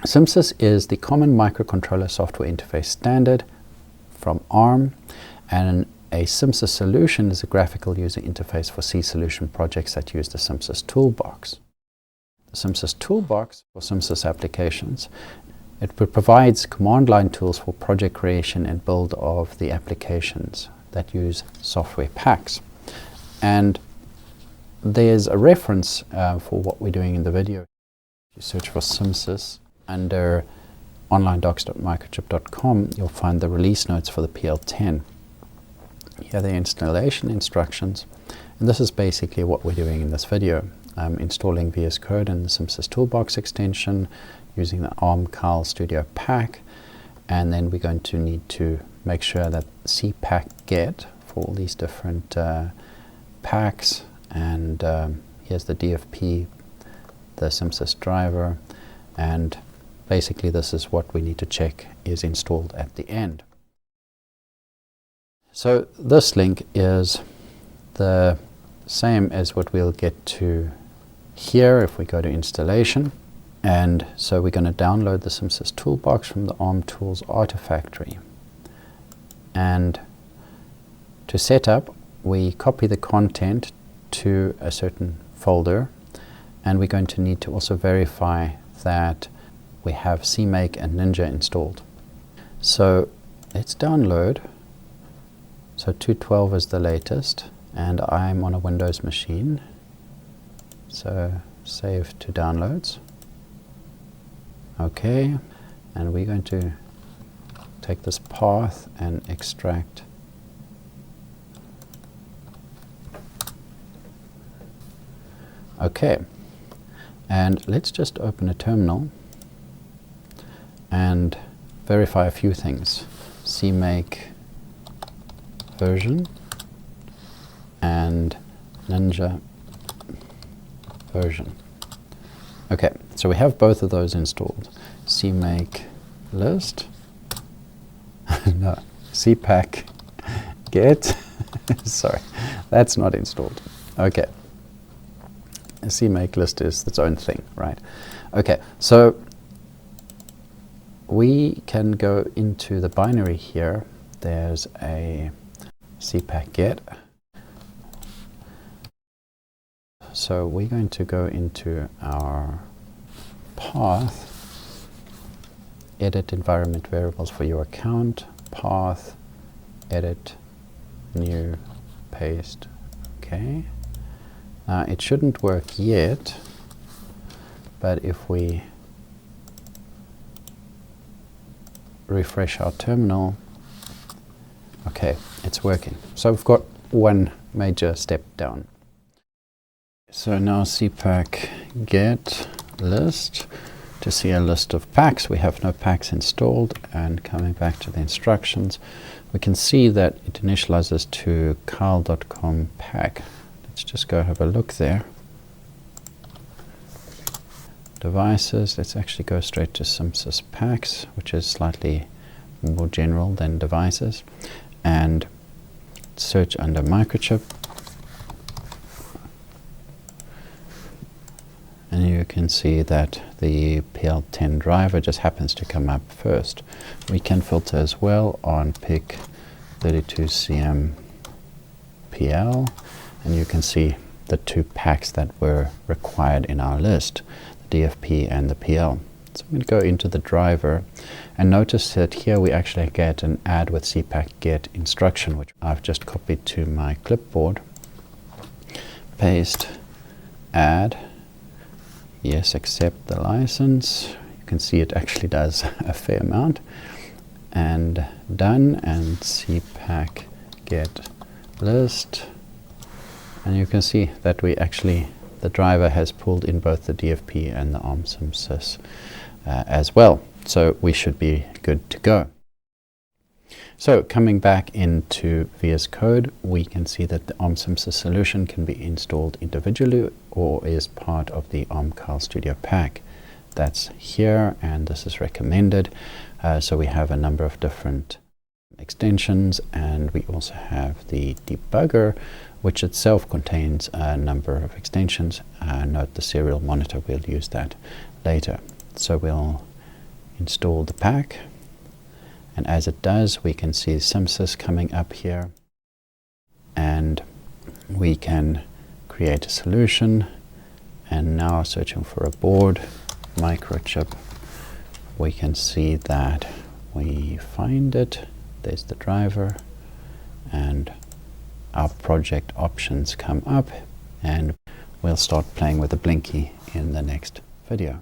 CMSIS is the common microcontroller software interface standard from Arm, and a CMSIS Solution is a graphical user interface for C solution projects that use the CMSIS Toolbox. The CMSIS Toolbox for CMSIS applications, it provides command line tools for project creation and build of the applications that use software packs. And there's a reference for what we're doing in the video. If you search for CMSIS under onlinedocs.microchip.com, you'll find the release notes for the PL10. Here are the installation instructions, and this is basically what we're doing in this video. Installing VS Code and the CMSIS-Toolbox extension using the Arm Keil Studio Pack, and then we're going to need to make sure that cpackget for all these different packs, and here's the DFP, the CMSIS-Driver, and basically this is what we need to check is installed at the end. So this link is the same as what we'll get to here if we go to installation. And so we're going to download the CMSIS-Toolbox from the Arm Tools Artifactory. And to set up, we copy the content to a certain folder, and we're going to need to also verify that we have CMake and Ninja installed. So let's download. So 2.12 is the latest, and I'm on a Windows machine. So save to downloads. Okay, and we're going to take this path and extract. Okay, and let's just open a terminal and verify a few things. CMake version and Ninja version. Okay, so we have both of those installed. CMake list, no, cpackget, sorry, that's not installed. Okay, a CMake list is its own thing, right? Okay, so we can go into the binary here. There's a cpackget. So we're going to go into our path, edit environment variables for your account, path, edit, new, paste. Okay. Now it shouldn't work yet, but if we refresh our terminal, okay, it's working. So we've got one major step down. So now cpackget list to see a list of packs. We have no packs installed, and coming back to the instructions, we can see that it initializes to keil.com pack. Let's just go have a look there. Devices, let's actually go straight to CMSIS-Packs, which is slightly more general than devices, and search under Microchip. And you can see that the PL10 driver just happens to come up first. We can filter as well on PIC32CM PL, and you can see the two packs that were required in our list, the DFP and the PL. So I'm going to go into the driver, and notice that here we actually get an add with cpackget instruction, which I've just copied to my clipboard. Paste, add. Yes, accept the license. You can see it actually does a fair amount. And done, and cpackget list. And you can see that we actually, the driver has pulled in both the DFP and the ARM CMSIS as well. So we should be good to go. So coming back into VS Code, we can see that the Arm CMSIS solution can be installed individually or is part of the Arm Keil Studio Pack. That's here, and this is recommended. So we have a number of different extensions, and we also have the debugger, which itself contains a number of extensions. Note the serial monitor, we'll use that later. So we'll install the pack, and as it does we can see CMSIS coming up here, and we can create a solution. And now searching for a board, Microchip, we can see that we find it. There's the driver, and our project options come up, and we'll start playing with the Blinky in the next video.